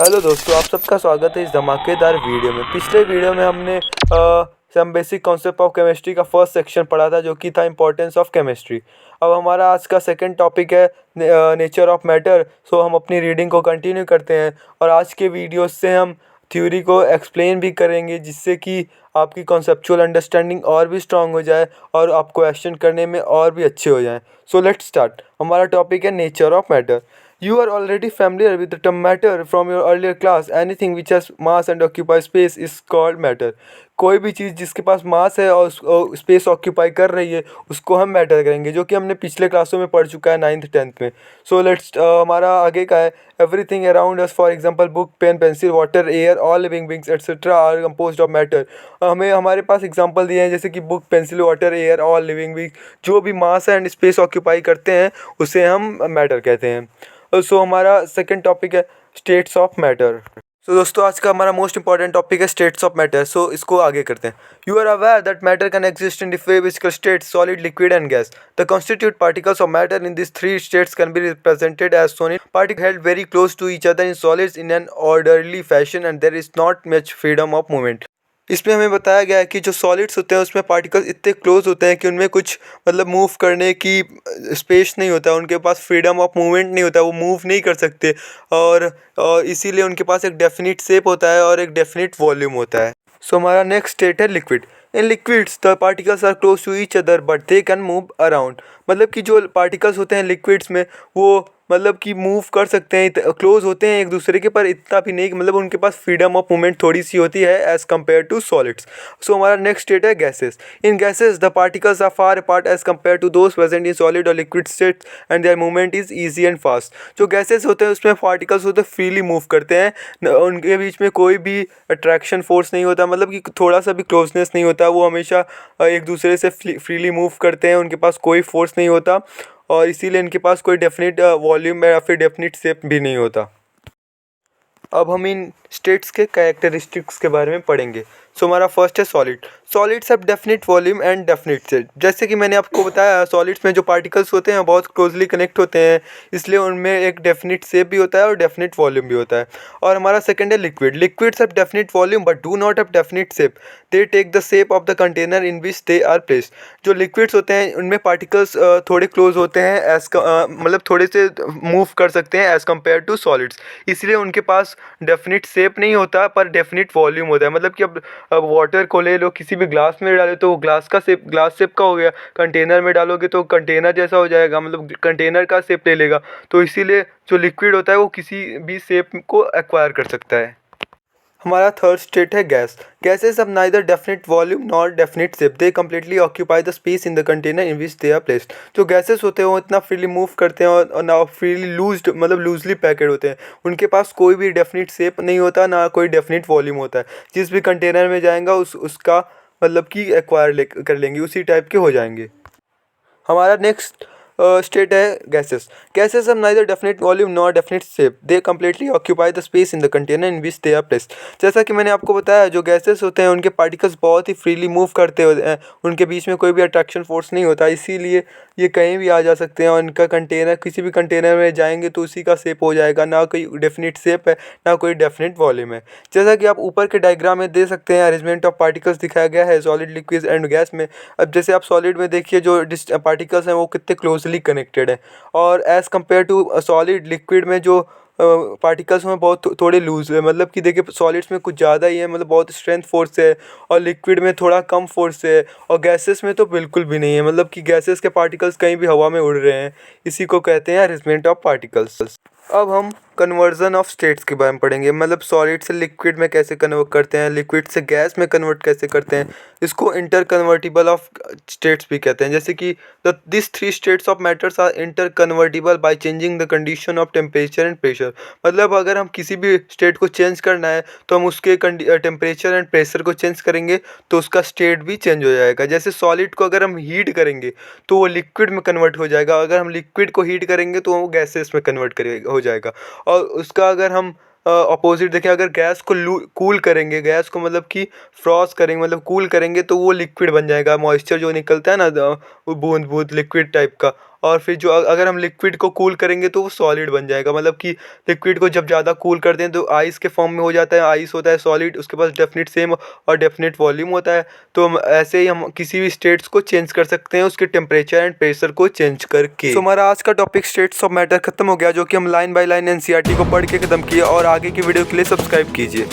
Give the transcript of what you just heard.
Hello दोस्तों, आप सबका स्वागत है इस धमाकेदार वीडियो में। पिछले वीडियो में हमने some basic concept of chemistry का फर्स्ट सेक्शन पढ़ा था, जो कि था इम्पोर्टेंस ऑफ केमिस्ट्री। अब हमारा आज का सेकंड टॉपिक है नेचर ऑफ मैटर। सो हम अपनी रीडिंग को कंटिन्यू करते हैं और आज के वीडियो से हम थ्योरी को एक्सप्लेन भी करेंगे, जिससे कि आपकी कॉन्सेप्चुअल अंडरस्टैंडिंग और भी स्ट्रांग हो जाए और आप क्वेश्चन करने में और भी अच्छे हो जाएं। So let's start. हमारा टॉपिक है nature of matter. You are already familiar with the term matter from your earlier class. Anything which has mass and occupies space is called matter. कोई भी चीज़ जिसके पास मास है और स्पेस ऑक्यूपाई कर रही है, उसको हम मैटर करेंगे, जो कि हमने पिछले क्लासों में पढ़ चुका है 9th 10th में। सो लेट्स हमारा आगे का है everything around us, for example book, pen, pencil, water, air, all living beings etcetera are composed of matter. हमें हमारे पास एग्जांपल दिए हैं, जैसे कि book, pencil, water, air, all living beings. जो भी मास एंड स्पेस ऑक्यूपाई करते हैं उसे हम मैटर कहते हैं। सो हमारा सेकंड टॉपिक है स्टेट्स ऑफ मैटर। सो दोस्तों, आज का हमारा मोस्ट इंपॉर्टेंट टॉपिक है स्टेट्स ऑफ मैटर। सो इसको आगे करते हैं। You are aware that matter can exist in different physical states, solid, liquid and gas. The constitute particles of matter in this three states can be represented as shown particle held very close to each other in solids in an orderly fashion and there is not much freedom of movement. इसमें हमें बताया गया है कि जो solids होते हैं उसमें पार्टिकल्स इतने क्लोज होते हैं कि उनमें कुछ मूव करने की स्पेस नहीं होता है, उनके पास फ्रीडम ऑफ मूवमेंट नहीं होता, वो मूव नहीं कर सकते और इसीलिए उनके पास एक डेफिनिट शेप होता है और एक डेफिनिट वॉल्यूम होता है। सो हमारा नेक्स्ट स्टेट है liquid. In liquids the particles are close to each other but they can move around. मतलब कि जो पार्टिकल्स होते हैं लिक्विड्स में, वो कि मूव कर सकते हैं, क्लोज होते हैं एक दूसरे के, पर इतना भी नहीं, उनके पास फ्रीडम ऑफ मूवमेंट थोड़ी सी होती है as compare to solids. So हमारा नेक्स्ट स्टेट है gases. In gases the particles are far apart as compare to those present in solid और liquid states and their movement is easy and fast. जो gases होते हैं उसमें particles होते हैं freely move करते हैं, उनके बीच में कोई भी अट्रैक्शन फोर्स नहीं होता, कि थोड़ा सा भी क्लोजनेस नहीं होता, वो हमेशा एक दूसरे से फ्रीली मूव करते हैं, उनके पास कोई फोर्स नहीं होता और इसीलिए इनके पास कोई डेफिनेट वॉल्यूम या फिर डेफिनेट शेप भी नहीं होता। अब हम इन स्टेट्स के कैरेक्टरिस्टिक्स के बारे में पढ़ेंगे। सो हमारा फर्स्ट है solid. Solids have definite volume and definite shape. जैसे कि मैंने आपको बताया, सॉलिड्स में जो पार्टिकल्स होते हैं बहुत क्लोजली कनेक्ट होते हैं, इसलिए उनमें एक डेफिनेट शेप भी होता है और डेफिनेट वॉल्यूम भी होता है। और हमारा सेकंड है liquid. Liquids have definite volume but do not have definite shape. They take the shape of the container in which they are placed. जो लिक्विड्स होते हैं उनमें पार्टिकल्स थोड़े क्लोज होते हैं, थोड़े से मूव कर सकते हैं एज कम्पेयर टू सॉलिड्स, इसलिए उनके पास डेफिनेट शेप नहीं होता पर डेफिनेट वॉल्यूम होता है। कि अब वाटर को ले लो, किसी भी ग्लास में डालो तो वो ग्लास शेप का हो गया, कंटेनर में डालोगे तो कंटेनर जैसा हो जाएगा, कंटेनर का शेप ले लेगा। तो इसीलिए जो लिक्विड होता है वो किसी भी शेप को एक्वायर कर सकता है। हमारा थर्ड स्टेट है gas. Gases have neither definite volume not definite shape, they completely occupy the space in the container in which they are placed. जो गैसेस होते हैं वो इतना फ्रीली मूव करते हैं और ना फ्रीली लूजली पैकेड होते हैं, उनके पास कोई भी डेफिनेट शेप नहीं होता, ना कोई डेफिनेट वॉल्यूम होता है। जिस भी कंटेनर में जाएगा उसका कि एक्वायर कर लेंगे, उसी टाइप के हो जाएंगे। हमारा नेक्स्ट स्टेट है gases. Gases have neither definite volume nor definite shape, they completely occupy the space in the container in which they are placed. जैसा कि मैंने आपको बताया, जो गैसेस होते हैं उनके पार्टिकल्स बहुत ही फ्रीली मूव करते होते हैं, उनके बीच में कोई भी अट्रैक्शन फोर्स नहीं होता, इसीलिए ये कहीं भी आ जा सकते हैं और इनका कंटेनर, किसी भी कंटेनर में जाएंगे तो उसी का शेप हो जाएगा, ना कोई डेफिनेट शेप है ना कोई डेफिनेट वॉल्यूम है। जैसा कि आप ऊपर के डायग्राम में दे सकते हैं, अरेंजमेंट ऑफ पार्टिकल्स दिखाया गया है सॉलिड, लिक्विड एंड गैस में। अब जैसे आप सॉलिड में देखिए, जो पार्टिकल्स हैं वो कितने क्लोजली कनेक्टेड है और as compare to solid, liquid में जो पार्टिकल्स में बहुत थोड़े लूज है, कि देखिए सॉलिड्स में कुछ ज़्यादा ही है, बहुत स्ट्रेंथ फोर्स है, और लिक्विड में थोड़ा कम फोर्स है, और गैसेस में तो बिल्कुल भी नहीं है, कि गैसेस के पार्टिकल्स कहीं भी हवा में उड़ रहे हैं। इसी को कहते हैं अरेंजमेंट ऑफ पार्टिकल्स। अब हम कन्वर्जन ऑफ स्टेट्स के बारे में पढ़ेंगे, सॉलिड से लिक्विड में कैसे कन्वर्ट करते हैं, लिक्विड से गैस में कन्वर्ट कैसे करते हैं। इसको इंटर कन्वर्टिबल ऑफ स्टेट्स भी कहते हैं। जैसे कि this three states of matters are interconvertible by changing the condition of temperature and pressure. अगर हम किसी भी स्टेट को चेंज करना है तो हम उसके टेम्परेचर एंड प्रेशर को चेंज करेंगे तो उसका स्टेट भी चेंज हो जाएगा। जैसे सॉलिड को अगर हम हीट करेंगे तो वो लिक्विड में कन्वर्ट हो जाएगा, अगर हम लिक्विड को हीट करेंगे तो वो गैसेस में कन्वर्ट हो जाएगा। और उसका अगर हम अपोजिट देखें, अगर गैस को कूल करेंगे, गैस को कि फ्रॉस्ट करेंगे, कूल करेंगे तो वो लिक्विड बन जाएगा, मॉइस्चर जो निकलता है ना, वो बूंद बूंद लिक्विड टाइप का। और फिर जो अगर हम लिक्विड को कूल करेंगे तो वो सॉलिड बन जाएगा। मतलब कि लिक्विड को जब ज़्यादा कूल करते हैं तो आइस के फॉर्म में हो जाता है, आइस होता है सॉलिड, उसके पास डेफिनेट सेम और डेफिनेट वॉल्यूम होता है। तो हम ऐसे ही हम किसी भी स्टेट्स को चेंज कर सकते हैं उसके टेम्परेचर एंड प्रेशर को चेंज करके। तो हमारा आज का टॉपिक स्टेट्स ऑफ मैटर खत्म हो गया, जो कि हम लाइन बाय लाइन एनसीईआरटी को पढ़ के खत्म किया। और आगे की वीडियो के लिए सब्सक्राइब कीजिए।